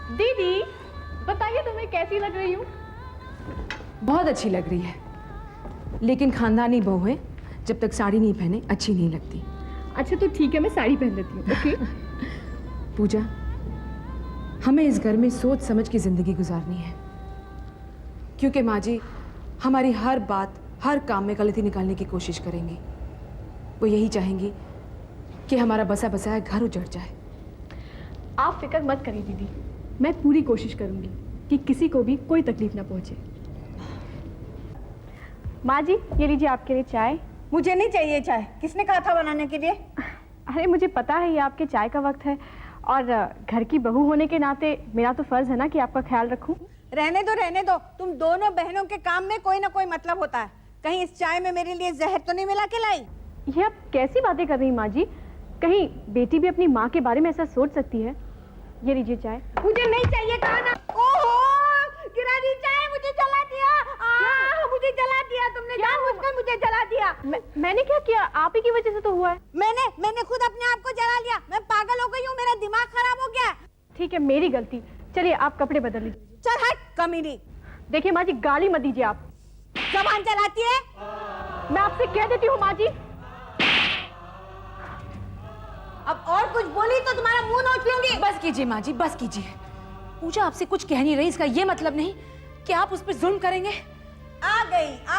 दीदी बताइए तुम्हें कैसी लग रही हूँ? बहुत अच्छी लग रही है, लेकिन खानदानी बहू है, जब तक साड़ी नहीं पहने अच्छी नहीं लगती। अच्छा तो ठीक है, मैं साड़ी पहन लेती हूँ। ओके। पूजा, हमें इस घर में सोच समझ की जिंदगी गुजारनी है, क्योंकि माँ जी हमारी हर बात, हर काम में गलती निकालने की कोशिश करेंगी। वो यही चाहेंगी कि हमारा बसा बसाया घर उजड़ जाए। आप फिक्र मत करिए दीदी, मैं पूरी कोशिश करूंगी कि किसी को भी कोई तकलीफ ना पहुंचे। माँ जी ये लीजिए आपके लिए चाय। मुझे नहीं चाहिए चाय, किसने कहा था बनाने के लिए? अरे मुझे पता है ये आपके चाय का वक्त है, और घर की बहू होने के नाते मेरा तो फर्ज है ना कि आपका ख्याल रखूं। रहने दो, तुम दोनों बहनों के काम में कोई ना कोई मतलब होता है। कहीं इस चाय में मेरे लिए जहर तो नहीं मिला के लाई? ये आप कैसी बातें कर रही हैं माँ जी? कहीं बेटी भी अपनी माँ के बारे में ऐसा सोच सकती है? ये लीजिए चाय। मुझे नहीं चाहिए, कहा ना। ओहो, गिरा दी चाय, मुझे जला दिया। मुझे जला दिया तुमने, जानबूझकर मुझे जला दिया। मैंने क्या किया? आप ही की वजह से तो हुआ है। मैंने खुद अपने आप को जला लिया। मैं पागल हो गई हूँ, मेरा दिमाग खराब हो गया। ठीक है, मेरी गलती। चलिए आप कपड़े बदल लीजिए। चल हट कमीनी। देखिए माँ जी, गाली मत दीजिए आप। जबान चलाती है? मैं आपसे कह देती हूँ माँ जी। अब और कुछ बोली तो तुम्हारा मुंह नोच लूंगी। बस कीजिए माँ जी, बस कीजिए। पूजा आपसे कुछ कह नहीं रही, इसका ये मतलब नहीं कि आप उस पर जुल्म करेंगे। आ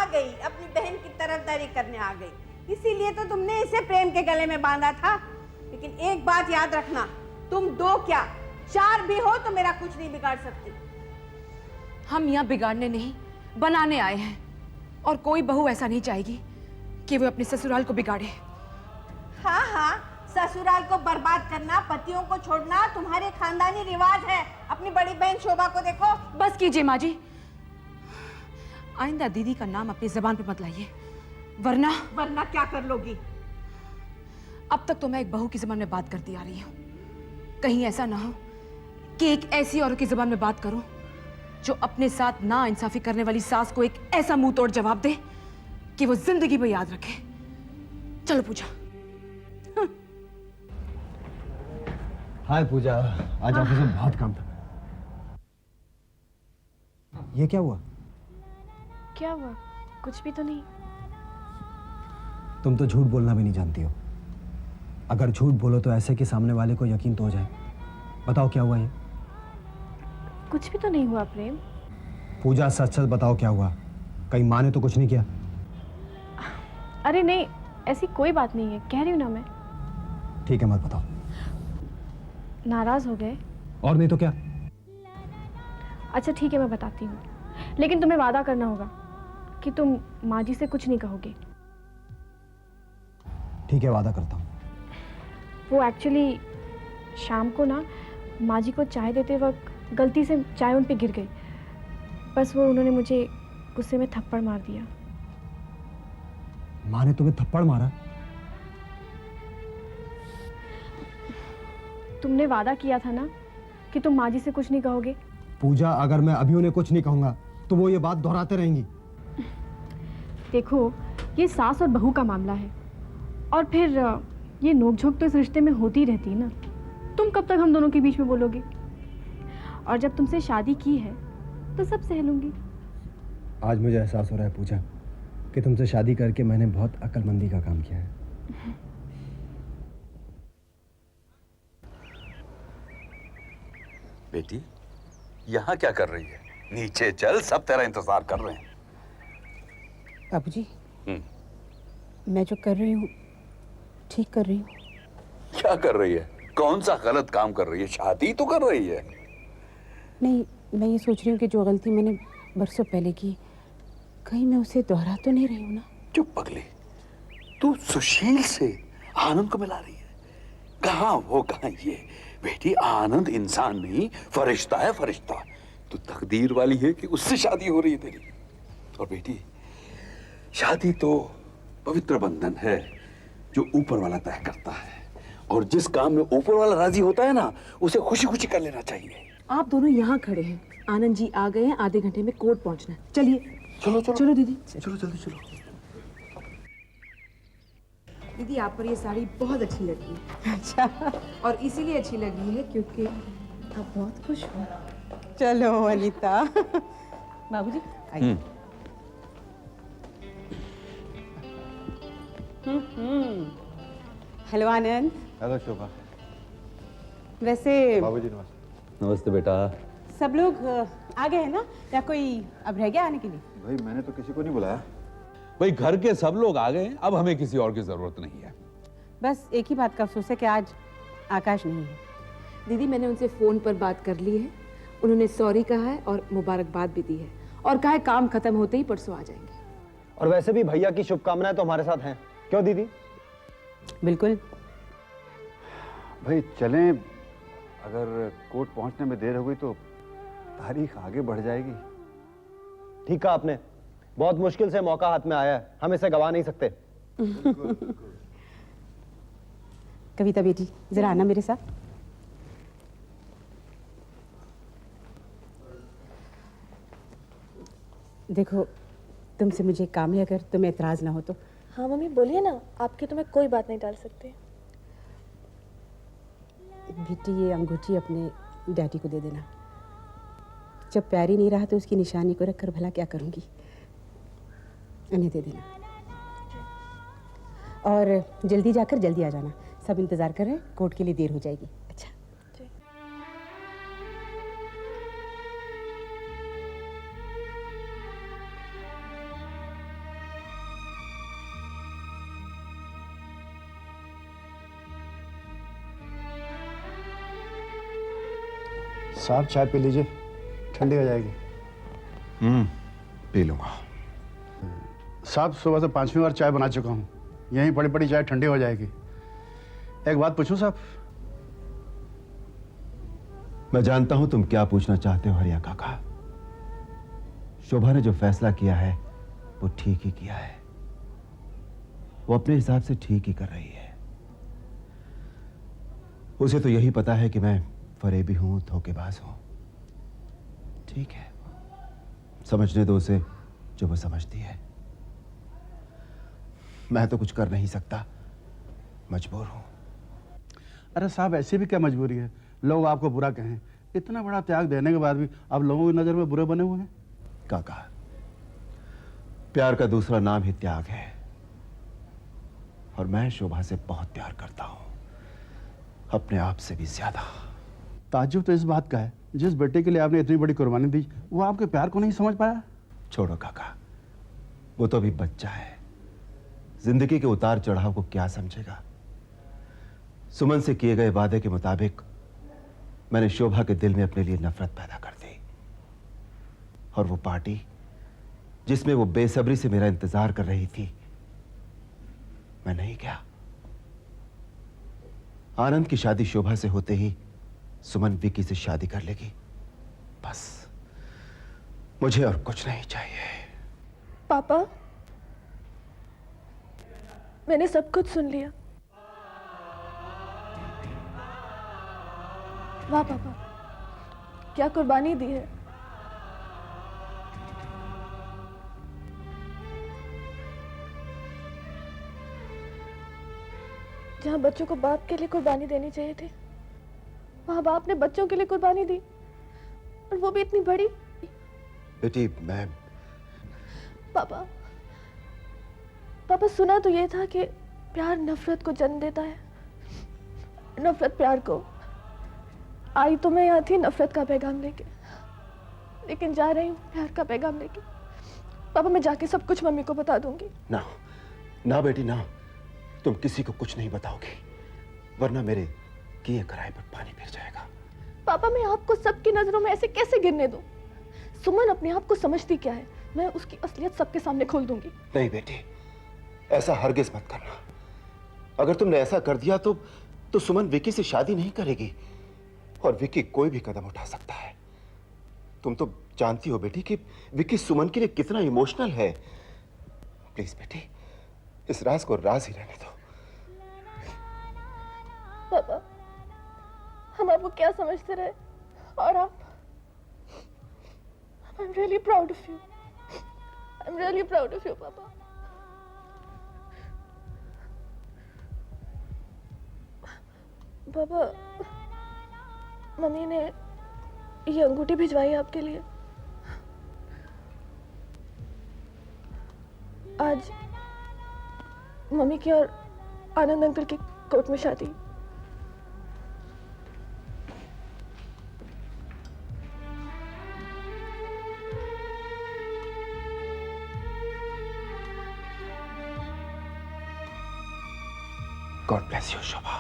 गई अपनी बहन की तरफदारी करने आ गई। इसीलिए तो तुमने इसे प्रेम के गले में बांधा था। लेकिन एक बात याद रखना, तुम दो क्या 4 भी हो तो मेरा कुछ नहीं बिगाड़ सकती। हम यहाँ बिगाड़ने नहीं, बनाने आए हैं, और कोई बहू ऐसा नहीं चाहेगी कि वो अपने ससुराल को बिगाड़े। हाँ, ससुराल को बर्बाद करना, पतियों को छोड़ना तुम्हारे खानदानी रिवाज है। अपनी बड़ी बहन शोभा को देखो। बस कीजिए माँ जी, आइंदा दीदी का नाम अपनी जबान पे मत लाइए, वरना क्या कर लोगी? अब तक तो मैं एक बहू की जबान में बात करती आ रही हूँ। कहीं ऐसा ना हो कि एक ऐसी औरत की जबान में बात करूं जो अपने साथ ना इंसाफी करने वाली सास को एक ऐसा मुंह तोड़ जवाब दे कि वो जिंदगी में याद रखे। चलो पूजा। हाय पूजा, आज ऑफिस में बहुत काम था। ये क्या हुआ? क्या हुआ? कुछ भी तो नहीं। तुम तो झूठ बोलना भी नहीं जानती हो। अगर झूठ बोलो तो ऐसे कि सामने वाले को यकीन तो हो जाए। बताओ क्या हुआ ये? कुछ भी तो नहीं हुआ प्रेम। पूजा सच सच बताओ क्या हुआ? कहीं माँ ने तो कुछ नहीं किया? अरे नहीं, ऐसी कोई बात नहीं है, कह रही हूँ ना मैं। ठीक है, मत बताओ। नाराज हो गए? और नहीं तो क्या। अच्छा ठीक है, मैं बताती हूँ, लेकिन तुम्हें वादा करना होगा कि तुम माँ जी से कुछ नहीं कहोगे। ठीक है, वादा करता हूँ। वो एक्चुअली शाम को ना माँ जी को चाय देते वक्त गलती से चाय उन पे गिर गई। बस वो उन्होंने मुझे गुस्से में थप्पड़ मार दिया। माँ ने तुम्हें थप्पड़ मारा? तुमने वादा किया था ना कि तुम माँ जी से कुछ नहीं कहोगे। पूजा, अगर मैं अभी उन्हें कुछ नहीं कहूंगा तो वो ये बात दोहराते रहेंगी। देखो, ये सास और बहू का मामला है, और फिर ये नोकझोंक तो इस रिश्ते में होती रहती है ना। तुम कब तक हम दोनों के बीच में बोलोगे? और जब तुमसे शादी की है तो सब सह लूंगी। आज मुझे एहसास हो रहा है पूजा कि तुमसे शादी करके मैंने बहुत अक्लमंदी का काम किया है। बेटी, यहाँ क्या कर रही है? नीचे चल, सब तेरा इंतजार कर रहे हैं। बाबूजी, मैं जो कर रही हूँ ठीक कर रही हूँ। क्या कर रही है? कौन सा गलत काम कर रही है? शादी तो कर रही है। नहीं, मैं ये सोच रही हूँ कि जो गलती मैंने बरसों पहले की, कहीं मैं उसे दोहरा तो नहीं रही हूँ ना? चुप पगली, तू सुशील से आनंद को मिला रही है। कहाँ वो, कहाँ ये? बेटी, आनंद इंसान नहीं, फरिश्ता है, फरिश्ता। तू तकदीर वाली है कि उससे शादी हो रही है तेरी। और बेटी, शादी तो पवित्र बंधन है जो ऊपर वाला तय करता है, और जिस काम में ऊपर वाला राजी होता है ना, उसे खुशी खुशी कर लेना चाहिए। आप दोनों यहाँ खड़े हैं, आनंद जी आ गए हैं, आधे घंटे में कोर्ट पहुँचना है। चलिए चलो चलो चलो दीदी, चलो, जल्दी चलो। दीदी आप पर ये साड़ी बहुत अच्छी लगी है। अच्छा। और इसीलिए अच्छी लगी है क्योंकि आप बहुत खुश हो। चलो अनीता। बाबूजी आइए। हेलो आनंद। हेलो शोभा। वैसे बाबूजी नमस्ते। नमस्ते बेटा। सब लोग आ गए हैं ना, या कोई अब रह गया आने के लिए? भाई मैंने तो किसी को नहीं बुलाया। भाई घर के सब लोग आ गए, अब हमें किसी और की जरूरत नहीं है। बस एक ही बात का अफसोस है कि आज आकाश नहीं है। दीदी मैंने उनसे फोन पर बात कर ली है, उन्होंने सॉरी कहा है और मुबारकबाद भी दी है और कहा है काम खत्म होते ही परसों आ जाएंगे। और वैसे भी भैया की शुभकामनाएं तो हमारे साथ हैं, क्यों दीदी? बिल्कुल। भाई चलें, अगर कोर्ट पहुंचने में देर हो गई तो तारीख आगे बढ़ जाएगी। ठीक कहा आपने, बहुत मुश्किल से मौका हाथ में आया है, हम इसे गवा नहीं सकते। कविता बेटी जरा आना मेरे साथ। देखो तुमसे मुझे एक काम है, अगर तुम्हें एतराज ना हो तो। हाँ मम्मी बोलिए ना, आपके तो मैं कोई बात नहीं टाल सकती। बेटी ये अंगूठी अपने डैडी को दे देना। जब प्यार ही नहीं रहा तो उसकी निशानी को रखकर भला क्या करूंगी, इन्हें दे देना। और जल्दी जाकर जल्दी आ जाना, सब इंतजार कर रहे हैं, कोर्ट के लिए देर हो जाएगी। अच्छा साहब चाय पी लीजिए, ठंडी हो जाएगी। पी लूंगा। साहब सुबह से 5वीं बार चाय बना चुका हूँ, यहीं पड़ी पड़ी चाय ठंडी हो जाएगी। एक बात पूछूं साहब? मैं जानता हूं तुम क्या पूछना चाहते हो हरिया काका। शोभा ने जो फैसला किया है वो ठीक ही किया है, वो अपने हिसाब से ठीक ही कर रही है। उसे तो यही पता है कि मैं फरेबी हूं, धोखेबाज हूं। ठीक है, समझने दो उसे जो वो समझती है। मैं तो कुछ कर नहीं सकता, मजबूर हूं। अरे साहब ऐसी भी क्या मजबूरी है, लोग आपको बुरा कहें, इतना बड़ा त्याग देने के बाद भी आप लोगों की नजर में बुरे बने हुए हैं। काका, प्यार का दूसरा नाम ही त्याग है, और मैं शोभा से बहुत प्यार करता हूं, अपने आप से भी ज्यादा। ताज्जुब तो इस बात का है, जिस बेटे के लिए आपने इतनी बड़ी कुर्बानी दी वो आपके प्यार को नहीं समझ पाया। छोड़ो काका, वो तो अभी बच्चा है, जिंदगी के उतार चढ़ाव को क्या समझेगा। सुमन से किए गए वादे के मुताबिक मैंने शोभा के दिल में अपने लिए नफरत पैदा कर दी, और वो पार्टी जिसमें वो बेसब्री से मेरा इंतजार कर रही थी, मैं नहीं गया। आनंद की शादी शोभा से होते ही सुमन विकी से शादी कर लेगी, बस। मुझे और कुछ नहीं चाहिए। पापा मैंने सब कुछ सुन लिया। वाह पापा, क्या कुर्बानी दी है। जहां बच्चों को बाप के लिए कुर्बानी देनी चाहिए थी, वहां बाप ने बच्चों के लिए कुर्बानी दी, और वो भी इतनी बड़ी। बेटी मैं पापा पापा सुना तो ये था कि प्यार नफरत को जन्म देता है, नफरत प्यार को। आई तो मैं यहाँ थी नफरत का पैगाम लेके, लेकिन जा रही हूँ प्यार का पैगाम लेके। पापा मैं जाके सब कुछ मम्मी को बता दूंगी। ना ना बेटी ना, तुम किसी को कुछ नहीं बताओगी, वरना मेरे किए कराए पर पानी फिर जाएगा। पापा मैं आपको सबकी नजरों में ऐसे कैसे गिरने दूं? सुमन अपने आप को समझती क्या है, मैं उसकी असलियत सबके सामने खोल दूंगी। नहीं बेटी, ऐसा हरगिज मत करना। अगर तुमने ऐसा कर दिया तो सुमन विकी से शादी नहीं करेगी, और विकी कोई भी कदम उठा सकता है। तुम तो जानती हो बेटी कि विकी सुमन के लिए कितना इमोशनल है। प्लीज बेटी, इस राज को राज ही रहने दो। पापा हम आपको क्या समझते रहे, और आप I'm really proud of you. I'm really proud of you, पापा। पापा मम्मी ने ये अंगूठी भिजवाई है आपके लिए। आज मम्मी की और आनंद अंकल की कोर्ट में शादी। God bless you Shobha,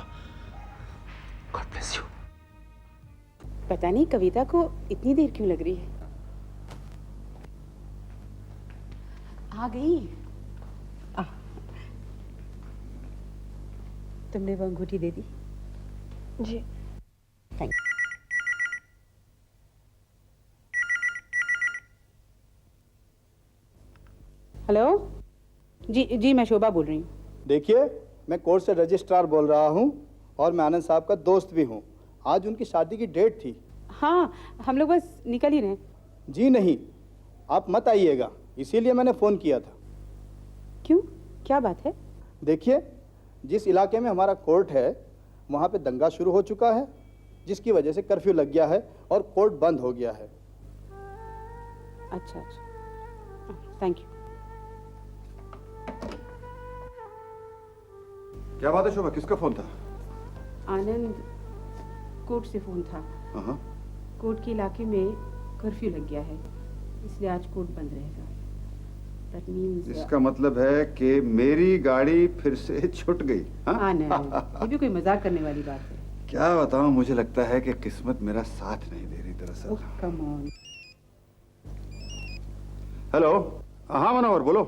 God bless you. पता नहीं कविता को इतनी देर क्यों लग रही है। आ गई। तुमने वो अंगूठी दे दी? जी। थैंक हेलो जी मैं शोभा बोल रही हूँ। देखिए, मैं कोर्ट से रजिस्ट्रार बोल रहा हूँ और मैं आनंद साहब का दोस्त भी हूँ। आज उनकी शादी की डेट थी। हाँ, हम लोग बस निकल ही रहे हैं। जी नहीं, आप मत आइएगा, इसीलिए मैंने फ़ोन किया था। क्यों, क्या बात है? देखिए, जिस इलाके में हमारा कोर्ट है वहाँ पे दंगा शुरू हो चुका है, जिसकी वजह से कर्फ्यू लग गया है और कोर्ट बंद हो गया है। अच्छा, थैंक यू। क्या बात है शोभा, किसका फोन था? आनंद कोर्ट से फोन था। हाँ। कोर्ट के इलाके में कर्फ्यू लग गया है, इसलिए आज कोर्ट बंद रहेगा। That means, इसका मतलब है कि मेरी गाड़ी फिर से छूट गई। आनंद, ये भी कोई मजाक करने वाली बात है। क्या बताऊं, मुझे लगता है कि किस्मत मेरा साथ नहीं दे रही दरअसल। Come on. हेलो, हाँ मनोहर बोलो।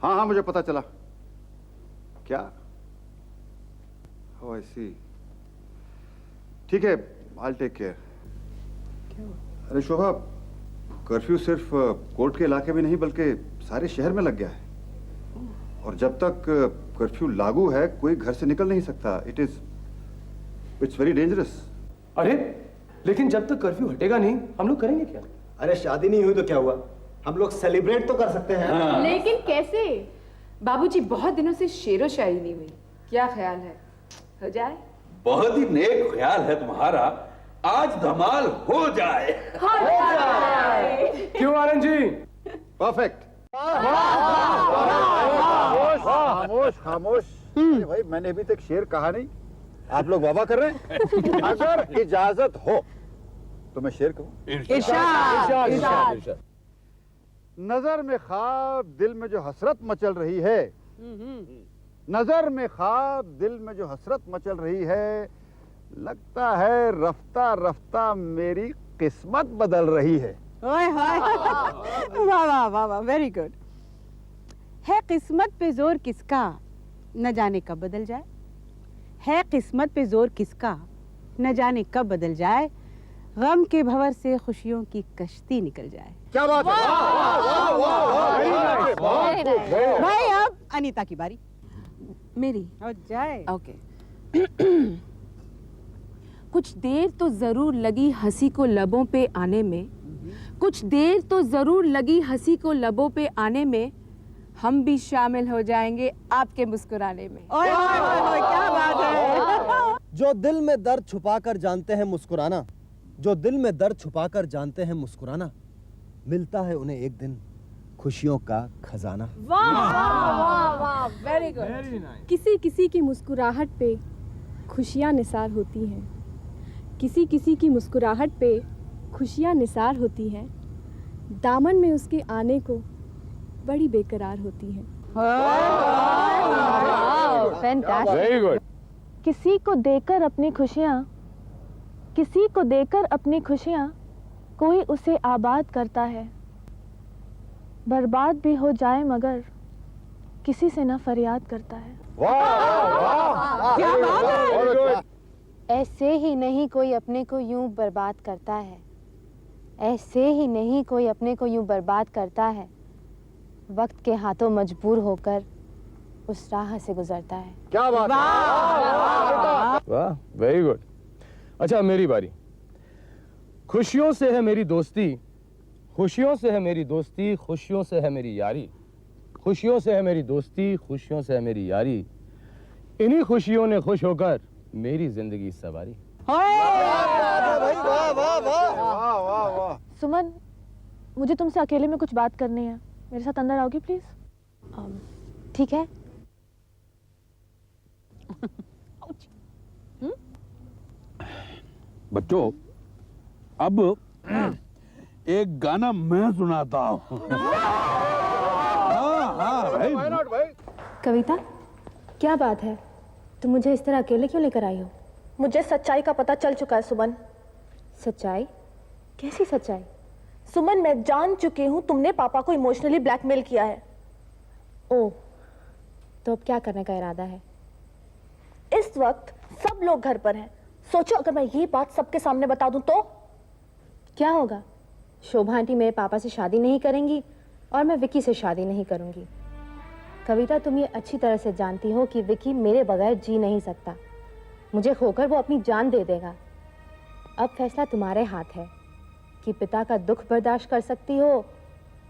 हाँ मुझे पता चला। क्या? ओह आई सी। ठीक है, आई टेक केयर। अरे शोभा, कर्फ्यू सिर्फ कोर्ट के इलाके में नहीं बल्कि सारे शहर में लग गया है, और जब तक कर्फ्यू लागू है कोई घर से निकल नहीं सकता। It's very dangerous. अरे लेकिन जब तक कर्फ्यू हटेगा नहीं हम लोग करेंगे क्या? अरे शादी नहीं हुई तो क्या हुआ, हम लोग सेलिब्रेट तो कर सकते हैं। हाँ। लेकिन कैसे? बाबूजी, बहुत दिनों से शेरो शायरी नहीं हुई, क्या ख्याल है, हो जाए? बहुत ही नेक ख्याल है तुम्हारा, आज धमाल हो जाए। क्यों आनंद जी? परफेक्ट। खामोश खामोश। भाई मैंने अभी तक शेर कहा नहीं, आप लोग वाह कर रहे हैं। अगर इजाजत हो तो मैं शेर कहूं। इरशाद। नजर में ख्वाब दिल में जो हसरत मचल रही है, नजर में ख्वाब दिल में जो हसरत मचल रही है, लगता है रफ्ता रफ्ता मेरी किस्मत बदल रही है। ओए वाह वाह वाह वाह, वेरी गुड। है किस्मत पे जोर किसका, न जाने कब बदल जाए। है किस्मत पे जोर किसका, न जाने कब बदल जाए। गम के भंवर से खुशियों की कश्ती निकल जाए। क्या बात है? भाई अब अनीता की बारी। मेरी हो जाए। ओके। कुछ देर तो जरूर लगी हंसी को लबों पे आने में, कुछ देर तो जरूर लगी हंसी को लबों पे आने में, हम भी शामिल हो जाएंगे आपके मुस्कुराने में। ओए क्या बात है। जो दिल में दर्द छुपाकर जानते हैं मुस्कुराना, जो दिल में दर्द छुपाकर जानते हैं मुस्कुराना, मिलता है उन्हें एक दिन खुशियों का खजाना। वाह वाह वाह, वेरी गुड। किसी किसी की मुस्कुराहट पे खुशियाँ निसार होती हैं, किसी किसी की मुस्कुराहट पे खुशियाँ निसार होती हैं, दामन में उसके आने को बड़ी बेकरार होती हैं। Very good. किसी को देकर अपनी खुशियाँ, किसी को देकर अपनी खुशियाँ कोई उसे आबाद करता है, बर्बाद भी हो जाए मगर किसी से न फरियाद करता है। क्या बात है। ऐसे ही नहीं कोई अपने को यूं बर्बाद करता है, ऐसे ही नहीं कोई अपने को यूं बर्बाद करता है, वक्त के हाथों मजबूर होकर उस राह से गुजरता है। क्या बात है। वाह, वेरी गुड। अच्छा मेरी बारी। खुशियों से है मेरी दोस्ती, खुशियों से है मेरी दोस्ती, खुशियों से है मेरी यारी, खुशियों से है मेरी दोस्ती, खुशियों से है मेरी यारी, इन्हीं खुशियों ने खुश होकर मेरी जिंदगी सवारी। भाई, वाह वाह वाह। सुमन, मुझे तुमसे अकेले में कुछ बात करनी है, मेरे साथ अंदर आओगी प्लीज? ठीक है। बच्चों, अब एक गाना मैं सुनाता हूँ। हाँ भाई। कविता, क्या बात है? तुम मुझे इस तरह अकेले क्यों लेकर आई हो? मुझे सच्चाई का पता चल चुका है सुमन। सच्चाई? कैसी सच्चाई? सुमन, मैं जान चुकी हूँ तुमने पापा को इमोशनली ब्लैकमेल किया है। ओह, तो अब क्या करने का इरादा है? इस वक्त सब लोग घर पर हैं। सोचो अगर मैं ये बात सबके सामने बता दूं तो? क्या होगा? शोभा आंटी मेरे पापा से शादी नहीं करेंगी और मैं विकी से शादी नहीं करूंगी। कविता, तुम ये अच्छी तरह से जानती हो कि विकी मेरे बगैर जी नहीं सकता। मुझे खोकर वो अपनी जान दे देगा। अब फैसला तुम्हारे हाथ है कि पिता का दुख बर्दाश्त कर सकती हो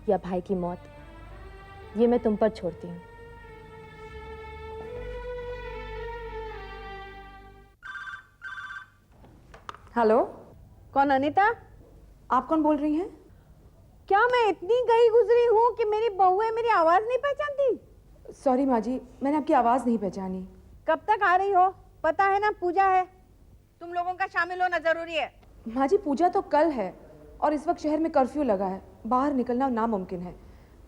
या भाई की मौत। ये मैं तुम पर छोड़ती हूँ। हेलो, कौन? अनीता? आप कौन बोल रही हैं? क्या मैं इतनी गई गुजरी हूँ कि मेरी बहू है, मेरी आवाज नहीं पहचानती? सॉरी माँ जी, मैंने आपकी आवाज नहीं पहचानी। कब तक आ रही हो? पता है ना पूजा है, तुम लोगों का शामिल होना जरूरी है। माँ जी, पूजा तो कल है और इस वक्त शहर में कर्फ्यू लगा है, बाहर निकलना नामुमकिन है।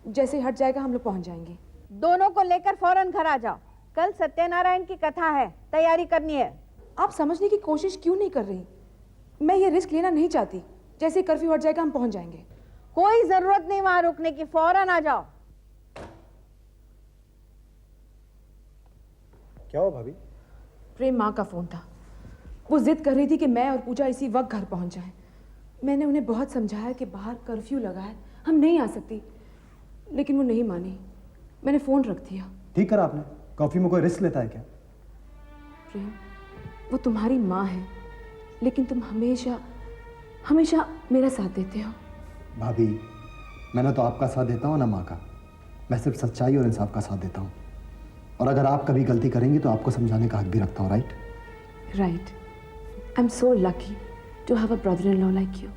जैसे ही हट जाएगा हम लोग पहुंच जाएंगे। दोनों को लेकर फौरन घर आ जाओ। कल सत्यनारायण की कथा है, तैयारी करनी है। आप समझने की कोशिश क्यों नहीं कर रही? मैं ये रिस्क लेना नहीं चाहती। जैसे ही कर्फ्यू हट जाएगा हम पहुंच जाएंगे। कोई जरूरत नहीं वहां रुकने की, फौरन आ जाओ। क्या हो भाभी? प्रेम माँ का फोन था। वो जिद कर रही थी कि मैं और पूजा इसी वक्त घर पहुंच जाएं। मैंने उन्हें बहुत समझाया कि बाहर कर्फ्यू लगा है, हम नहीं आ सकती, लेकिन वो नहीं मानी। मैंने फोन रख दिया। ठीक करा आपने। कर्फ्यू में कोई रिस्क लेता है क्या? प्रेम, वो तुम्हारी माँ है, लेकिन तुम हमेशा हमेशा मेरा साथ देते हो। भाभी, मैं ना तो आपका साथ देता हूँ ना माँ का। मैं सिर्फ सच्चाई और इंसाफ का साथ देता हूँ। और अगर आप कभी गलती करेंगी तो आपको समझाने का हक भी रखता हूँ। Right? Right. I am so lucky to have a brother in law like you.